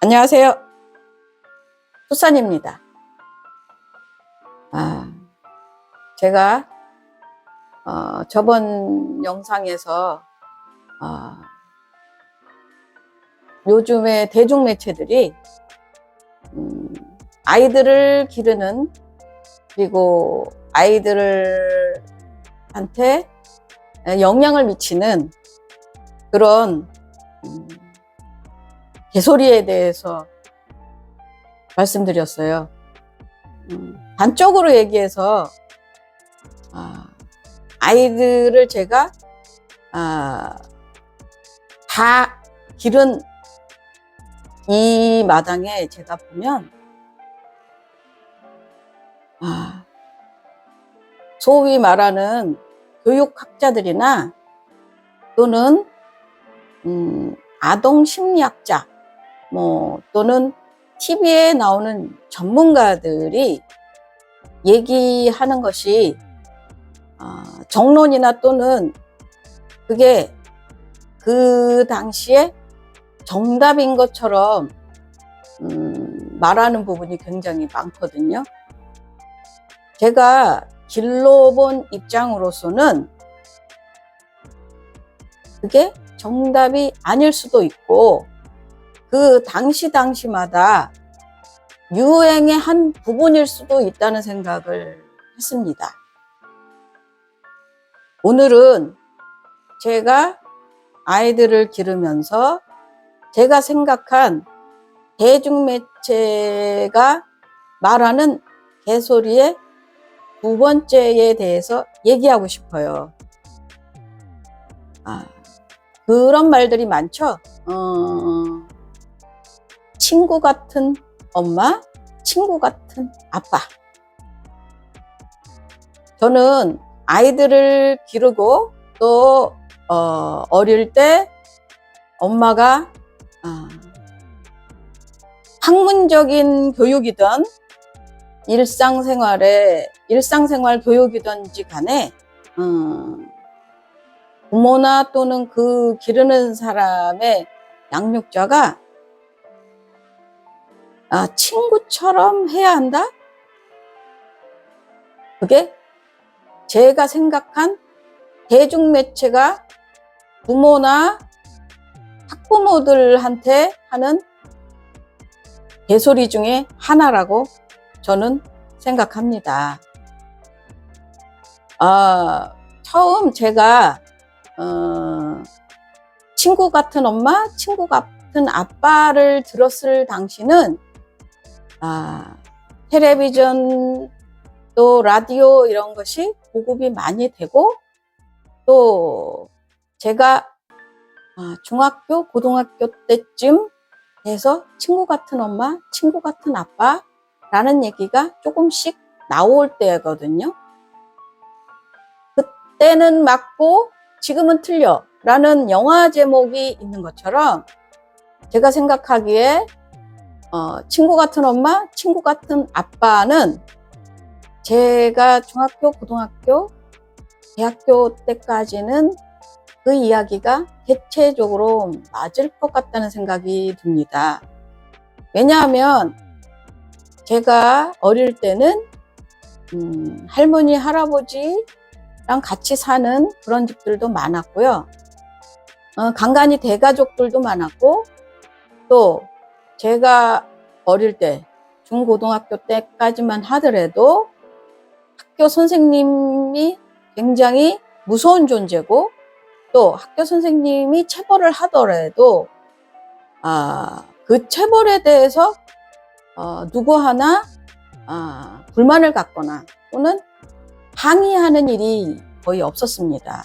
안녕하세요. 수산입니다. 제가 저번 영상에서 요즘에 대중매체들이 아이들을 기르는, 그리고 아이들한테 영향을 미치는 그런 개소리에 대해서 말씀드렸어요. 단적으로 얘기해서 아이들을 제가 다 기른 이 마당에 제가 보면 소위 말하는 교육학자들이나 또는 아동심리학자 또는 TV에 나오는 전문가들이 얘기하는 것이 정론이나 또는 그게 그 당시에 정답인 것처럼 말하는 부분이 굉장히 많거든요. 제가 길러본 입장으로서는 그게 정답이 아닐 수도 있고 그 당시마다 유행의 한 부분일 수도 있다는 생각을 했습니다. 오늘은 제가 아이들을 기르면서 제가 생각한 대중매체가 말하는 개소리의 두 번째에 대해서 얘기하고 싶어요. 그런 말들이 많죠. 친구 같은 엄마, 친구 같은 아빠. 저는 아이들을 기르고 또 어릴 때 엄마가 학문적인 교육이든 일상생활 교육이든지 간에 부모나 또는 그 기르는 사람의 양육자가 친구처럼 해야 한다? 그게 제가 생각한 대중매체가 부모나 학부모들한테 하는 개소리 중에 하나라고 저는 생각합니다. 처음 제가 친구 같은 엄마, 친구 같은 아빠를 들었을 당시는 텔레비전 또 라디오 이런 것이 보급이 많이 되고 또 제가 중학교, 고등학교 때쯤 돼서 친구 같은 엄마, 친구 같은 아빠 라는 얘기가 조금씩 나올 때거든요. 그때는 맞고 지금은 틀려 라는 영화 제목이 있는 것처럼 제가 생각하기에 친구 같은 엄마, 친구 같은 아빠는 제가 중학교, 고등학교, 대학교 때까지는 그 이야기가 대체적으로 맞을 것 같다는 생각이 듭니다. 왜냐하면 제가 어릴 때는 할머니, 할아버지랑 같이 사는 그런 집들도 많았고요. 간간히 대가족들도 많았고 또 제가 어릴 때 중고등학교 때까지만 하더라도 학교 선생님이 굉장히 무서운 존재고 또 학교 선생님이 체벌을 하더라도 그 체벌에 대해서 누구 하나 불만을 갖거나 또는 항의하는 일이 거의 없었습니다.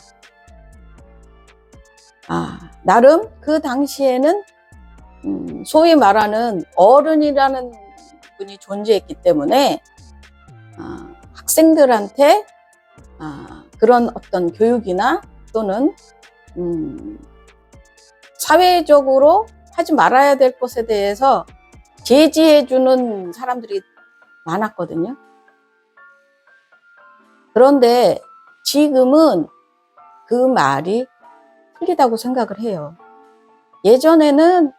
나름 그 당시에는 소위 말하는 어른이라는 분이 존재했기 때문에 학생들한테 그런 어떤 교육이나 또는 사회적으로 하지 말아야 될 것에 대해서 제지해 주는 사람들이 많았거든요. 그런데 지금은 그 말이 틀리다고 생각을 해요. 예전에는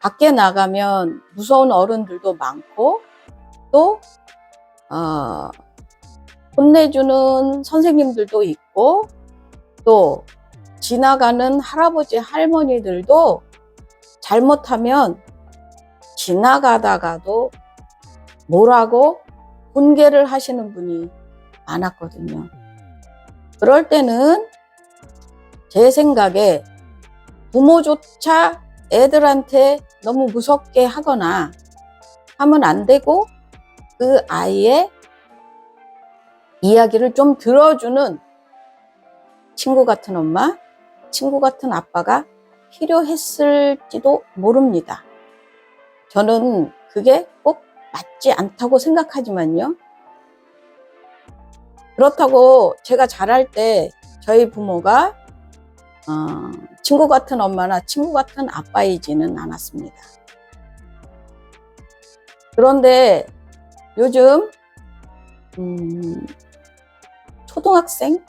밖에 나가면 무서운 어른들도 많고 또 혼내주는 선생님들도 있고 또 지나가는 할아버지 할머니들도 잘못하면 지나가다가도 뭐라고 훈계를 하시는 분이 많았거든요. 그럴 때는 제 생각에 부모조차 애들한테 너무 무섭게 하거나 하면 안 되고 그 아이의 이야기를 좀 들어주는 친구 같은 엄마, 친구 같은 아빠가 필요했을지도 모릅니다. 저는 그게 꼭 맞지 않다고 생각하지만요. 그렇다고 제가 자랄 때 저희 부모가 친구 같은 엄마나 친구 같은 아빠이지는 않았습니다. 그런데 요즘 초등학생이나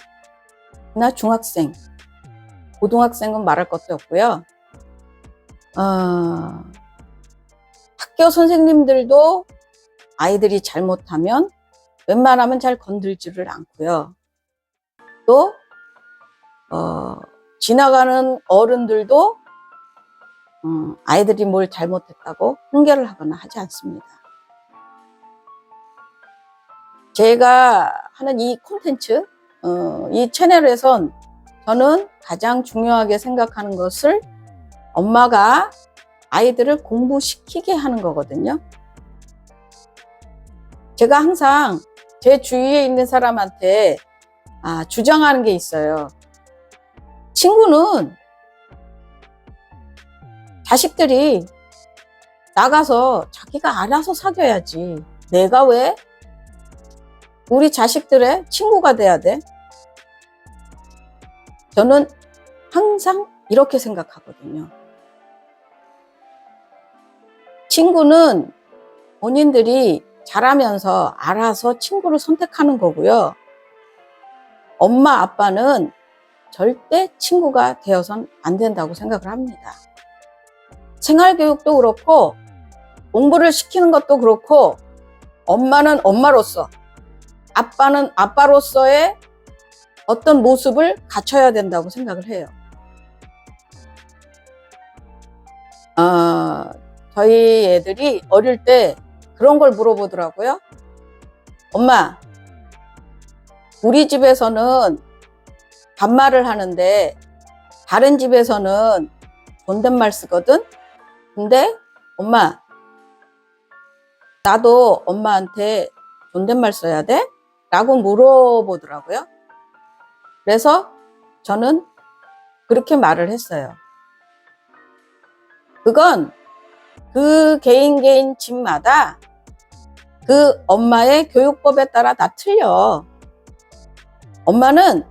중학생, 고등학생은 말할 것도 없고요. 학교 선생님들도 아이들이 잘못하면 웬만하면 잘 건들지를 않고요. 또 지나가는 어른들도 아이들이 뭘 잘못했다고 훈계를 하거나 하지 않습니다. 제가 하는 이 콘텐츠, 이 채널에선 저는 가장 중요하게 생각하는 것을 엄마가 아이들을 공부시키게 하는 거거든요. 제가 항상 제 주위에 있는 사람한테 주장하는 게 있어요. 친구는 자식들이 나가서 자기가 알아서 사귀어야지. 내가 왜 우리 자식들의 친구가 돼야 돼? 저는 항상 이렇게 생각하거든요. 친구는 본인들이 자라면서 알아서 친구를 선택하는 거고요. 엄마, 아빠는 절대 친구가 되어선 안 된다고 생각을 합니다. 생활교육도 그렇고 공부를 시키는 것도 그렇고 엄마는 엄마로서 아빠는 아빠로서의 어떤 모습을 갖춰야 된다고 생각을 해요. 저희 애들이 어릴 때 그런 걸 물어보더라고요. 엄마, 우리 집에서는 반말을 하는데 다른 집에서는 존댓말 쓰거든? 근데 엄마, 나도 엄마한테 존댓말 써야 돼? 라고 물어보더라고요. 그래서 저는 그렇게 말을 했어요. 그건 그 개인 집마다 그 엄마의 교육법에 따라 다 틀려. 엄마는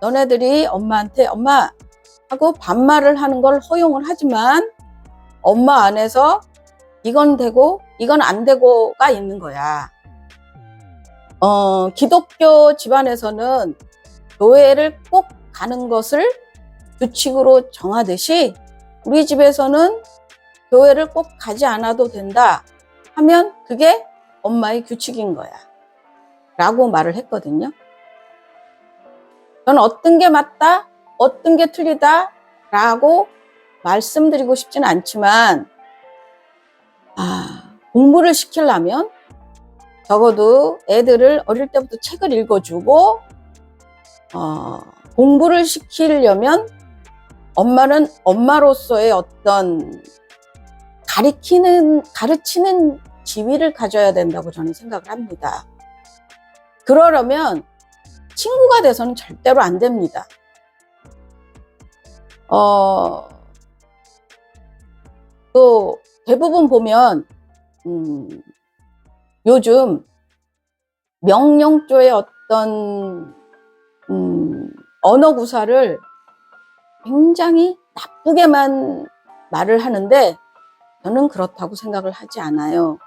너네들이 엄마한테 엄마 하고 반말을 하는 걸 허용을 하지만 엄마 안에서 이건 되고 이건 안 되고가 있는 거야. 기독교 집안에서는 교회를 꼭 가는 것을 규칙으로 정하듯이 우리 집에서는 교회를 꼭 가지 않아도 된다 하면 그게 엄마의 규칙인 거야 라고 말을 했거든요. 저는 어떤 게 맞다, 어떤 게 틀리다 라고 말씀드리고 싶지는 않지만 공부를 시키려면 적어도 애들을 어릴 때부터 책을 읽어주고 공부를 시키려면 엄마는 엄마로서의 어떤 가르치는 지위를 가져야 된다고 저는 생각을 합니다. 그러려면 친구가 돼서는 절대로 안 됩니다. 또 대부분 보면 요즘 명령조의 어떤 언어 구사를 굉장히 나쁘게만 말을 하는데 저는 그렇다고 생각을 하지 않아요.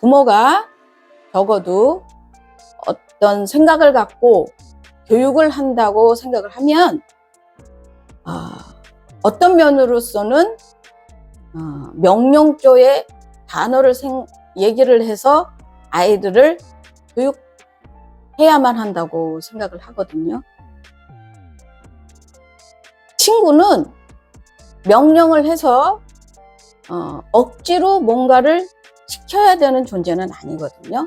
부모가 적어도 어떤 생각을 갖고 교육을 한다고 생각을 하면 어떤 면으로서는 명령조의 단어를 얘기를 해서 아이들을 교육해야만 한다고 생각을 하거든요. 친구는 명령을 해서 억지로 뭔가를 시켜야 되는 존재는 아니거든요.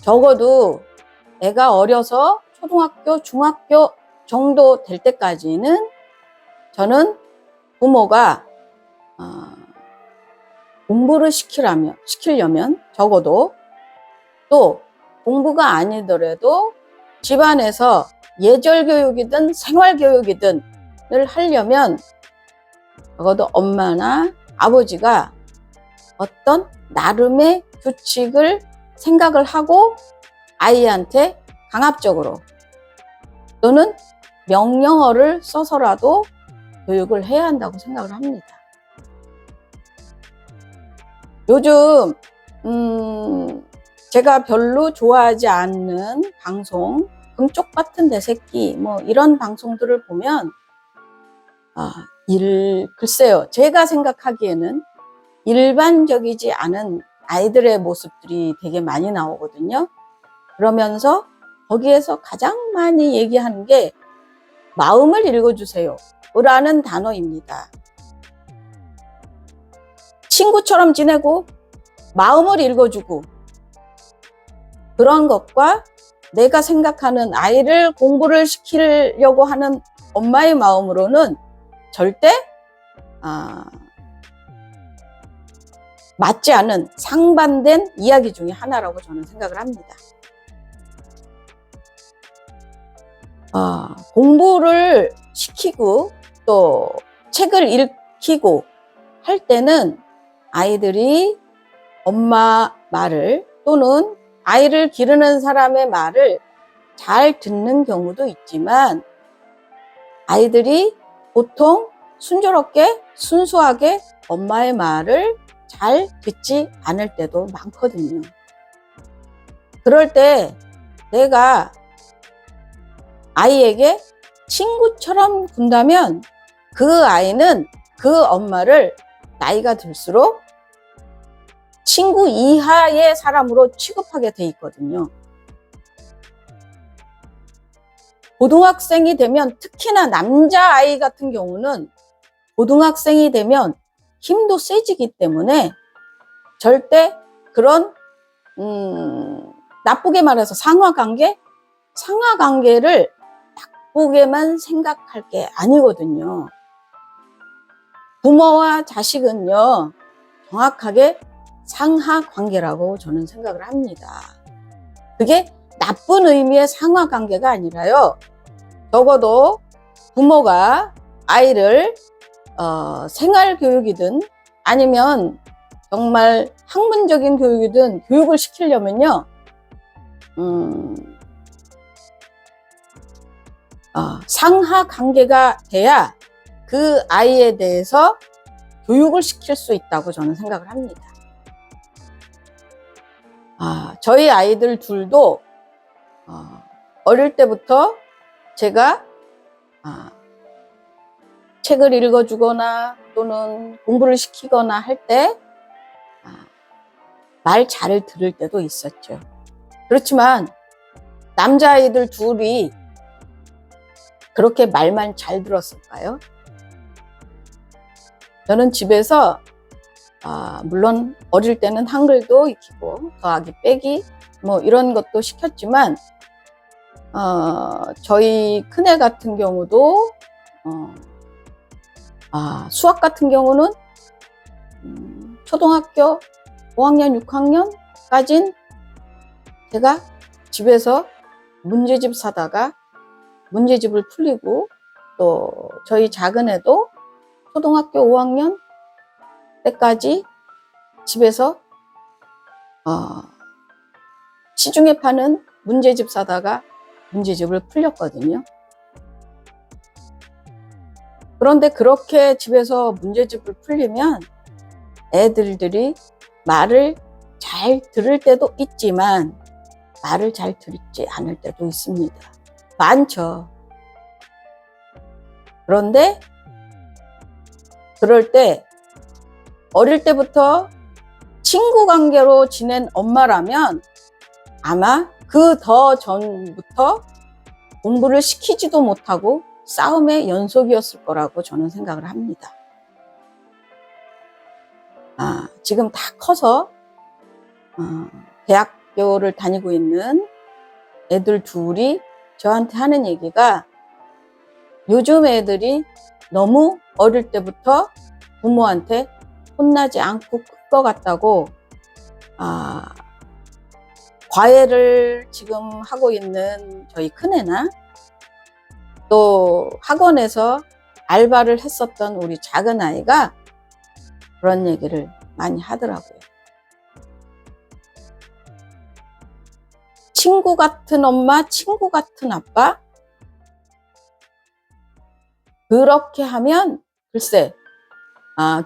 적어도 애가 어려서 초등학교, 중학교 정도 될 때까지는 저는 부모가 공부를 시키려면 적어도, 또 공부가 아니더라도 집안에서 예절교육이든 생활교육이든 을 하려면 적어도 엄마나 아버지가 어떤 나름의 규칙을 생각을 하고 아이한테 강압적으로 또는 명령어를 써서라도 교육을 해야 한다고 생각을 합니다. 요즘 제가 별로 좋아하지 않는 방송, 금쪽 같은 내 새끼 뭐 이런 방송들을 보면 글쎄요, 제가 생각하기에는 일반적이지 않은 아이들의 모습들이 되게 많이 나오거든요. 그러면서 거기에서 가장 많이 얘기하는 게 마음을 읽어주세요 라는 단어입니다. 친구처럼 지내고 마음을 읽어주고, 그런 것과 내가 생각하는 아이를 공부를 시키려고 하는 엄마의 마음으로는 절대 맞지 않은 상반된 이야기 중에 하나라고 저는 생각을 합니다. 공부를 시키고 또 책을 읽히고 할 때는 아이들이 엄마 말을 또는 아이를 기르는 사람의 말을 잘 듣는 경우도 있지만, 아이들이 보통 순조롭게 순수하게 엄마의 말을 잘 듣지 않을 때도 많거든요. 그럴 때 내가 아이에게 친구처럼 군다면 그 아이는 그 엄마를 나이가 들수록 친구 이하의 사람으로 취급하게 돼 있거든요. 고등학생이 되면, 특히나 남자아이 같은 경우는 고등학생이 되면 힘도 세지기 때문에 절대 그런 나쁘게 말해서 상하관계를 나쁘게만 생각할 게 아니거든요. 부모와 자식은요, 정확하게 상하관계라고 저는 생각을 합니다. 그게 나쁜 의미의 상하관계가 아니라요, 적어도 부모가 아이를 생활교육이든 아니면 정말 학문적인 교육이든 교육을 시키려면요, 상하관계가 돼야 그 아이에 대해서 교육을 시킬 수 있다고 저는 생각을 합니다. 저희 아이들 둘도 어릴 때부터 제가 책을 읽어주거나 또는 공부를 시키거나 할 때 말 잘 들을 때도 있었죠. 그렇지만 남자아이들 둘이 그렇게 말만 잘 들었을까요? 저는 집에서 물론 어릴 때는 한글도 익히고 더하기 빼기 뭐 이런 것도 시켰지만, 저희 큰애 같은 경우도 수학 같은 경우는 초등학교 5학년, 6학년까지는 제가 집에서 문제집 사다가 문제집을 풀리고, 또 저희 작은 애도 초등학교 5학년 때까지 집에서 시중에 파는 문제집 사다가 문제집을 풀렸거든요. 그런데 그렇게 집에서 문제집을 풀리면 애들들이 말을 잘 들을 때도 있지만 말을 잘 듣지 않을 때도 있습니다. 많죠. 그런데 그럴 때 어릴 때부터 친구 관계로 지낸 엄마라면 아마 그 더 전부터 공부를 시키지도 못하고 싸움의 연속이었을 거라고 저는 생각을 합니다. 지금 다 커서 대학교를 다니고 있는 애들 둘이 저한테 하는 얘기가 요즘 애들이 너무 어릴 때부터 부모한테 혼나지 않고 클 것 같다고, 과외를 지금 하고 있는 저희 큰애나 또 학원에서 알바를 했었던 우리 작은 아이가 그런 얘기를 많이 하더라고요. 친구 같은 엄마, 친구 같은 아빠? 그렇게 하면 글쎄,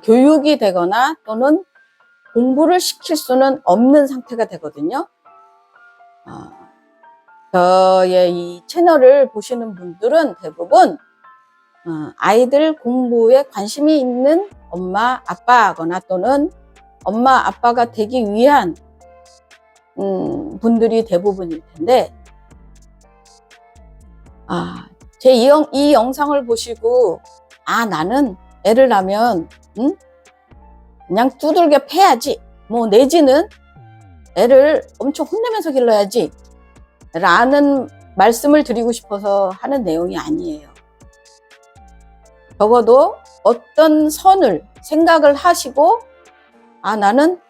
교육이 되거나 또는 공부를 시킬 수는 없는 상태가 되거든요. 저의 이 채널을 보시는 분들은 대부분 아이들 공부에 관심이 있는 엄마, 아빠거나 또는 엄마, 아빠가 되기 위한 분들이 대부분일 텐데, 제 이 영상을 보시고 나는 애를 낳으면 그냥 두들겨 패야지, 뭐 내지는 애를 엄청 혼내면서 길러야지 라는 말씀을 드리고 싶어서 하는 내용이 아니에요. 적어도 어떤 선을 생각을 하시고 나는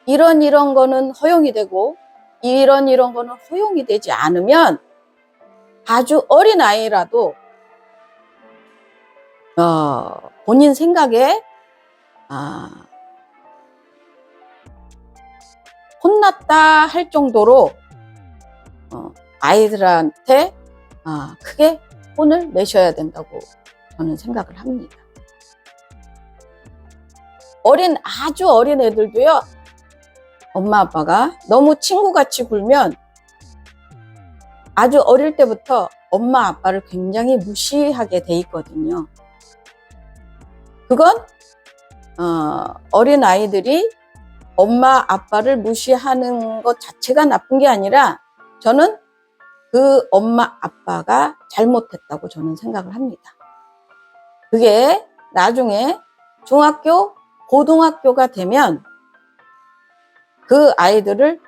이런 거는 허용이 되고 이런 거는 허용이 되지 않으면 아주 어린 아이라도 본인 생각에 혼났다 할 정도로 아이들한테 크게 혼을 내셔야 된다고 저는 생각을 합니다. 아주 어린 애들도요, 엄마 아빠가 너무 친구같이 굴면 아주 어릴 때부터 엄마 아빠를 굉장히 무시하게 돼 있거든요. 그건 어린 아이들이 엄마 아빠를 무시하는 것 자체가 나쁜 게 아니라 저는 그 엄마 아빠가 잘못했다고 저는 생각을 합니다. 그게 나중에 중학교, 고등학교가 되면 그 아이들을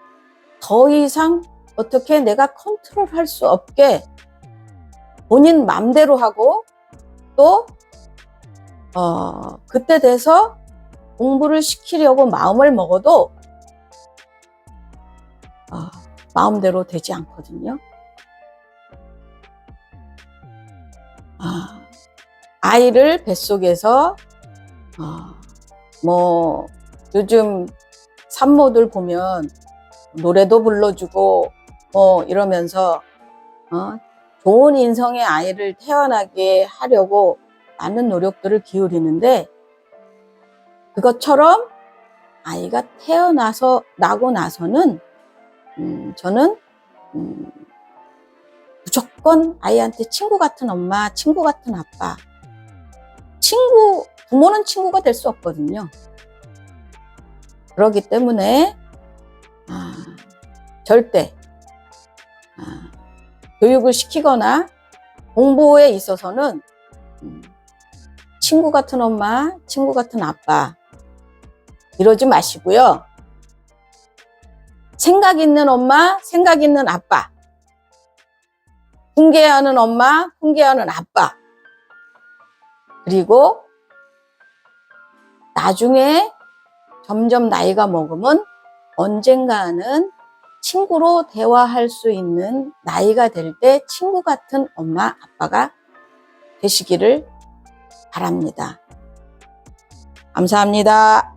더 이상 어떻게 내가 컨트롤할 수 없게 본인 맘대로 하고 또 그때 돼서 공부를 시키려고 마음을 먹어도 마음대로 되지 않거든요. 아이를 뱃속에서 뭐 요즘 산모들 보면 노래도 불러주고 뭐 이러면서 좋은 인성의 아이를 태어나게 하려고 많은 노력들을 기울이는데, 그것처럼 아이가 나고 나서는 저는 무조건 아이한테 친구 같은 엄마, 친구 같은 아빠, 부모는 친구가 될 수 없거든요. 그렇기 때문에 절대 교육을 시키거나 공부에 있어서는 친구 같은 엄마, 친구 같은 아빠 이러지 마시고요. 생각 있는 엄마, 생각 있는 아빠, 훈계하는 엄마, 훈계하는 아빠, 그리고 나중에 점점 나이가 먹으면 언젠가는 친구로 대화할 수 있는 나이가 될 때 친구 같은 엄마, 아빠가 되시기를 바랍니다. 감사합니다.